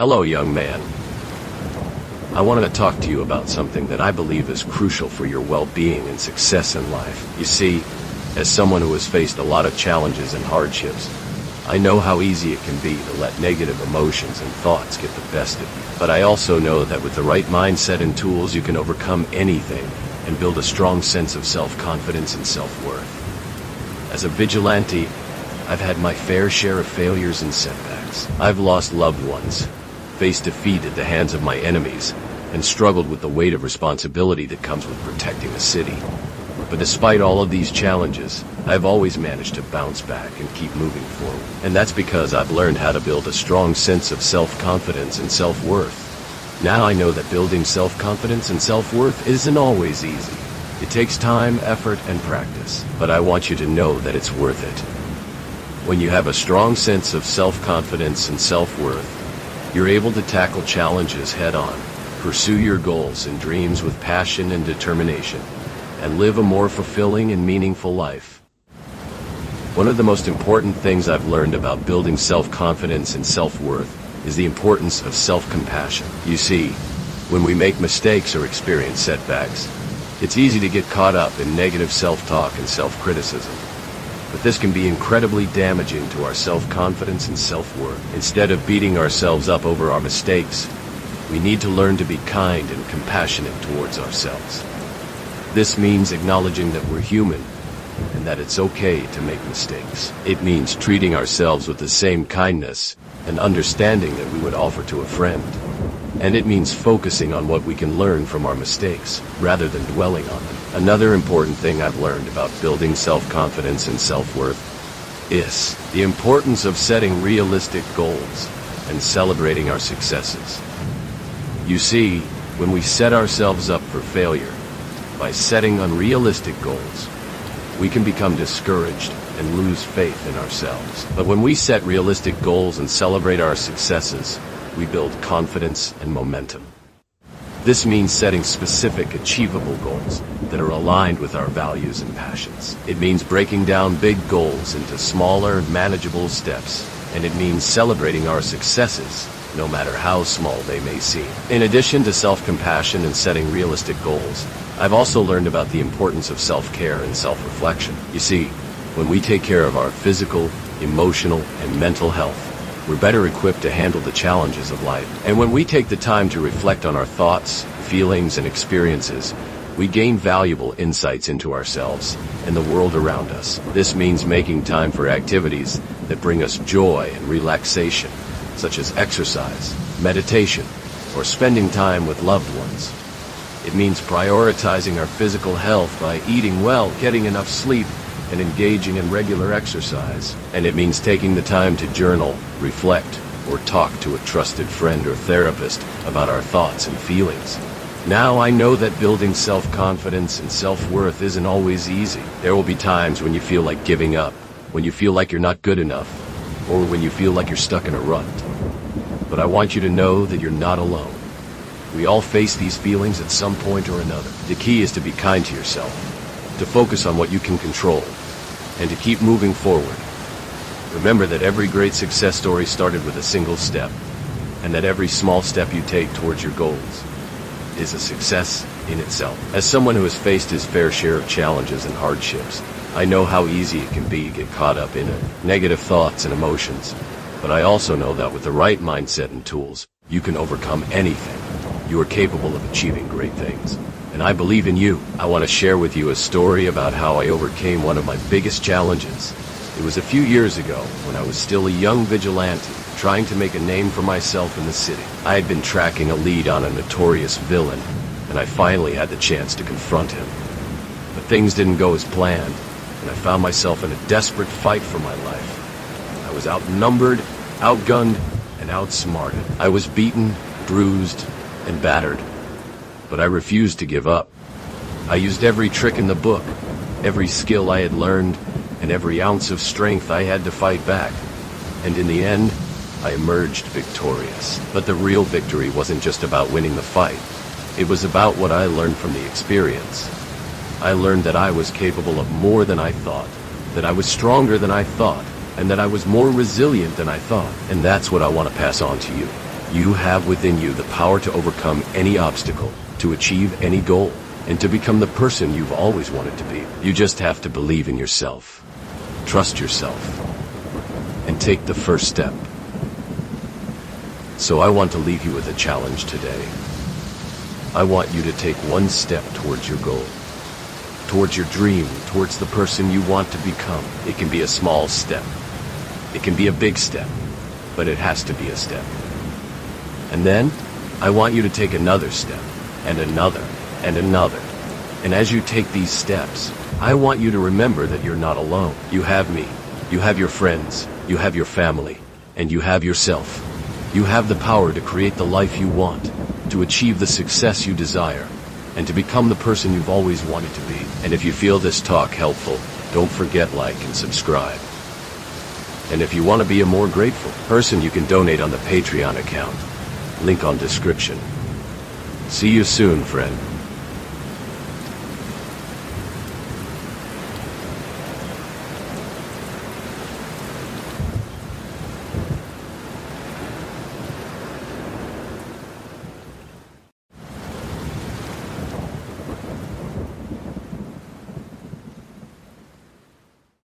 Hello, young man. I wanted to talk to you about something that I believe is crucial for your well-being and success in life. You see, as someone who has faced a lot of challenges and hardships, I know how easy it can be to let negative emotions and thoughts get the best of you. But I also know that with the right mindset and tools, you can overcome anything and build a strong sense of self-confidence and self-worth. As a vigilante, I've had my fair share of failures and setbacks. I've lost loved ones, faced defeat at the hands of my enemies, and struggled with the weight of responsibility that comes with protecting a city. But despite all of these challenges, I've always managed to bounce back and keep moving forward. And that's because I've learned how to build a strong sense of self-confidence and self-worth. Now I know that building self-confidence and self-worth isn't always easy. It takes time, effort, and practice. But I want you to know that it's worth it. When you have a strong sense of self-confidence and self-worth, you're able to tackle challenges head-on, pursue your goals and dreams with passion and determination, and live a more fulfilling and meaningful life. One of the most important things I've learned about building self-confidence and self-worth is the importance of self-compassion. You see, when we make mistakes or experience setbacks, it's easy to get caught up in negative self-talk and self-criticism. But this can be incredibly damaging to our self-confidence and self-worth. Instead of beating ourselves up over our mistakes, we need to learn to be kind and compassionate towards ourselves. This means acknowledging that we're human and that it's okay to make mistakes. It means treating ourselves with the same kindness and understanding that we would offer to a friend. And it means focusing on what we can learn from our mistakes rather than dwelling on them. Another important thing I've learned about building self-confidence and self-worth is the importance of setting realistic goals and celebrating our successes. You see, when we set ourselves up for failure by setting unrealistic goals, we can become discouraged and lose faith in ourselves. But when we set realistic goals and celebrate our successes, we build confidence and momentum. This means setting specific, achievable goals that are aligned with our values and passions. It means breaking down big goals into smaller, manageable steps, and it means celebrating our successes, no matter how small they may seem. In addition to self-compassion and setting realistic goals, I've also learned about the importance of self-care and self-reflection. You see, when we take care of our physical, emotional, and mental health, we're better equipped to handle the challenges of life. And when we take the time to reflect on our thoughts, feelings, and experiences, we gain valuable insights into ourselves and the world around us. This means making time for activities that bring us joy and relaxation, such as exercise, meditation, or spending time with loved ones. It means prioritizing our physical health by eating well, getting enough sleep, and engaging in regular exercise. And it means taking the time to journal, reflect, or talk to a trusted friend or therapist about our thoughts and feelings. Now I know that building self-confidence and self-worth isn't always easy. There will be times when you feel like giving up, when you feel like you're not good enough, or when you feel like you're stuck in a rut. But I want you to know that you're not alone. We all face these feelings at some point or another. The key is to be kind to yourself, to focus on what you can control, and to keep moving forward. Remember that every great success story started with a single step, and that every small step you take towards your goals is a success in itself. As someone who has faced his fair share of challenges and hardships, I know how easy it can be to get caught up in negative thoughts and emotions. But I also know that with the right mindset and tools, you can overcome anything. You are capable of achieving great things. And I believe in you. I want to share with you a story about how I overcame one of my biggest challenges. It was a few years ago when I was still a young vigilante, trying to make a name for myself in the city. I had been tracking a lead on a notorious villain, and I finally had the chance to confront him. But things didn't go as planned, and I found myself in a desperate fight for my life. I was outnumbered, outgunned, and outsmarted. I was beaten, bruised, and battered. But I refused to give up. I used every trick in the book, every skill I had learned, and every ounce of strength I had to fight back. And in the end, I emerged victorious. But the real victory wasn't just about winning the fight. It was about what I learned from the experience. I learned that I was capable of more than I thought, that I was stronger than I thought, and that I was more resilient than I thought. And that's what I want to pass on to you. You have within you the power to overcome any obstacle, to achieve any goal, and to become the person you've always wanted to be. You just have to believe in yourself, trust yourself, and take the first step. So I want to leave you with a challenge today. I want you to take one step towards your goal, towards your dream, towards the person you want to become. It can be a small step. It can be a big step, but it has to be a step. And then, I want you to take another step, and another, and another. And as you take these steps, I want you to remember that you're not alone. You have me, you have your friends, you have your family, and you have yourself. You have the power to create the life you want, to achieve the success you desire, and to become the person you've always wanted to be. And if you feel this talk helpful, don't forget like and subscribe. And if you want to be a more grateful person, you can donate on the Patreon account. Link on description. See you soon, friend.